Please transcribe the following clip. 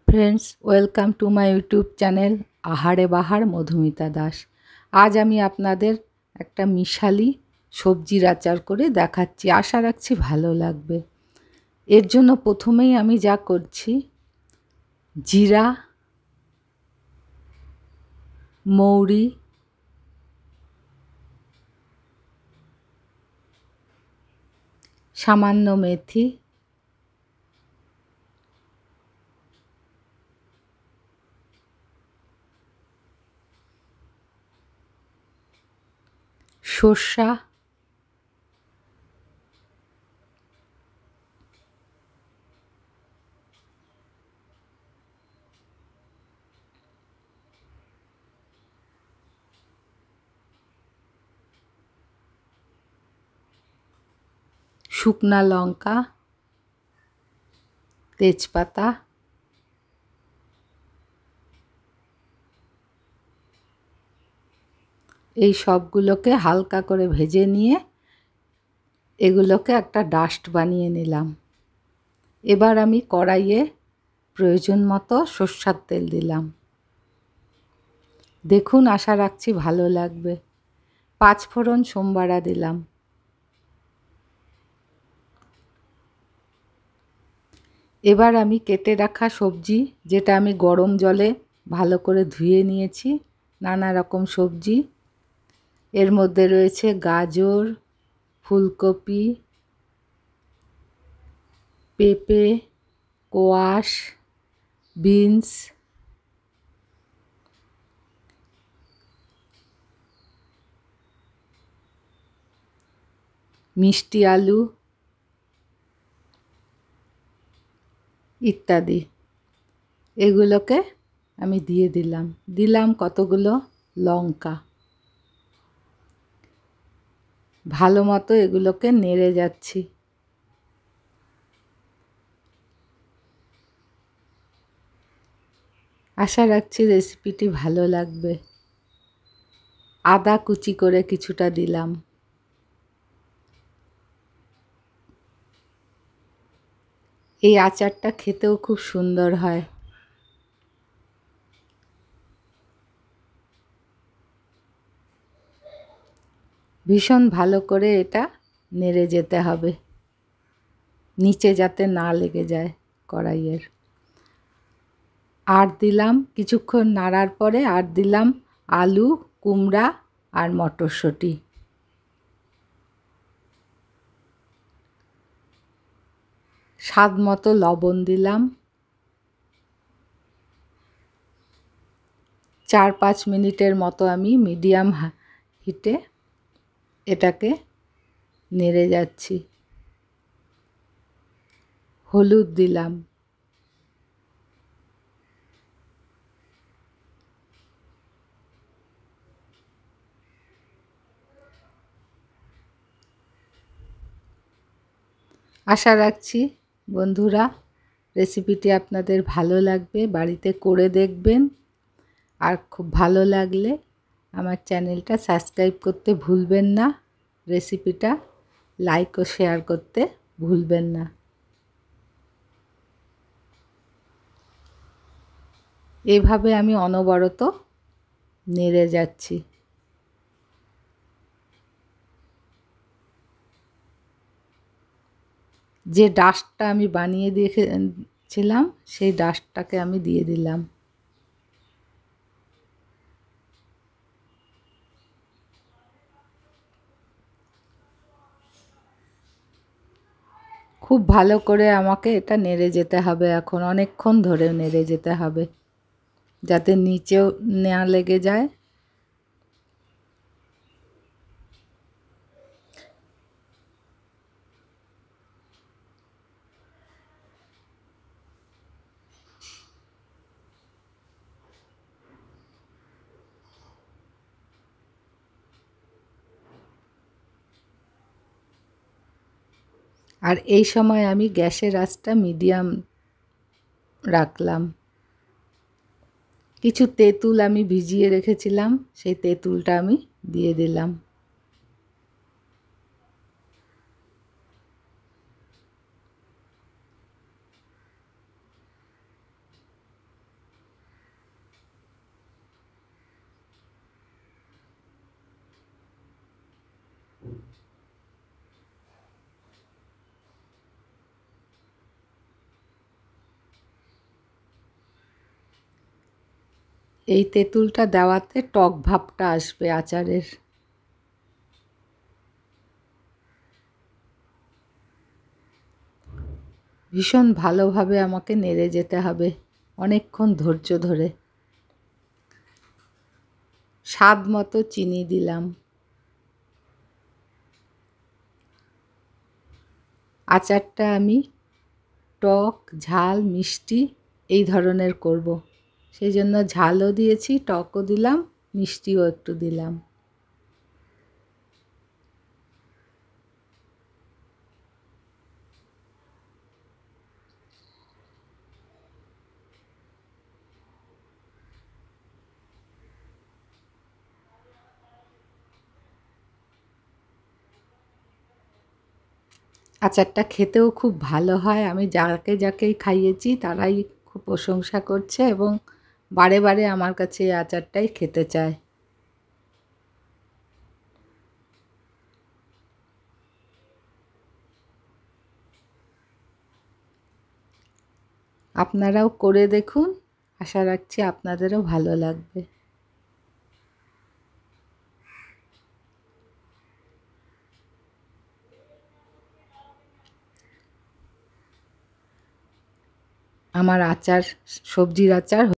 Friends, welcome to my YouTube channel আহারে বাহার মধুমিতা দাস। আজ আমি আপনাদের একটা মিশালি সবজির আচার করে দেখাচ্ছি, আশা রাখছি ভালো লাগবে। এর জন্য প্রথমেই আমি যা করছি, জিরা, মৌরি, সামান্য মেথি, সর্ষা, শুকনা লঙ্কা, তেজপাতা, এই সবগুলোকে হালকা করে ভেজে নিয়ে এগুলোকে একটা ডাস্ট বানিয়ে নিলাম। এবার আমি কড়াইয়ে প্রয়োজন মতো সরষের তেল দিলাম। দেখুন, আশা রাখছি ভালো লাগবে। 5 ফোড়ন সোমবারা দিলাম। এবার আমি কেটে রাখা সবজি, যেটা আমি গরম জলে ভালো করে ধুয়ে নিয়েছি, নানা রকম সবজি, এর মধ্যে রয়েছে গাজর, ফুলকপি, পেঁপে, কোয়াশ, বিনস, মিষ্টি আলু ইত্যাদি। এগুলোকে আমি দিয়ে দিলাম কতগুলো লঙ্কা। ভালো মতো এগুলোকে নেড়ে যাচ্ছি। আশা রাখছি রেসিপিটি ভালো লাগবে। আদা কুচি করে কিছুটা দিলাম। এই আচারটা খেতেও খুব সুন্দর হয়। ভীষণ ভালো করে এটা নেড়ে যেতে হবে, নিচে যাতে না লেগে যায় কড়াইয়ের। আর দিলাম কিছুক্ষণ নাড়ার পরে আর দিলাম আলু, কুমড়া আর মটরশুঁটি। স্বাদ মতো লবণ দিলাম। 4-5 মিনিটের মতো আমি মিডিয়াম হিটে এটাকে নেড়ে যাচ্ছি। হলুদ দিলাম। আশা রাখছি বন্ধুরা রেসিপিটি আপনাদের ভালো লাগবে, বাড়িতে করে দেখবেন। আর খুব ভালো লাগলে আমার চ্যানেলটা সাবস্ক্রাইব করতে ভুলবেন না, রেসিপিটা লাইক ও শেয়ার করতে ভুলবেন না। এভাবে আমি অনবরত নেড়ে যাচ্ছি। যে ডাস্টটা আমি বানিয়ে দিয়েছিলাম সেই ডাস্টটাকে আমি দিয়ে দিলাম। খুব ভালো করে আমাকে এটা নেড়ে যেতে হবে, এখন অনেকক্ষণ ধরে নেড়ে যেতে হবে যাতে নিচেও না লেগে যায়। আর এই সময় আমি গ্যাসের আঁচটা মিডিয়াম রাখলাম। কিছু তেঁতুল আমি ভিজিয়ে রেখেছিলাম, সেই তেঁতুলটা আমি দিয়ে দিলাম। এই তেঁতুলটা দেওয়াতে টক ভাবটা আসবে আচারের। ভীষণ ভালোভাবে আমাকে নেড়ে যেতে হবে অনেকক্ষণ ধৈর্য ধরে। স্বাদ মতো চিনি দিলাম। আচারটা আমি টক ঝাল মিষ্টি এই ধরনের করব, সেই জন্য ঝালও দিয়েছি, টকও দিলাম, মিষ্টিও একটু দিলাম। আচারটা খেতেও খুব ভালো হয়। আমি যাকে যাকেই খাইয়েছি তারাই খুব প্রশংসা করছে এবং বারে বারে আমার কাছে এই আচারটাই খেতে চায়। আপনারাও করে দেখুন, আশা রাখছি আপনাদেরও ভালো লাগবে। আমার আচার, সবজির আচার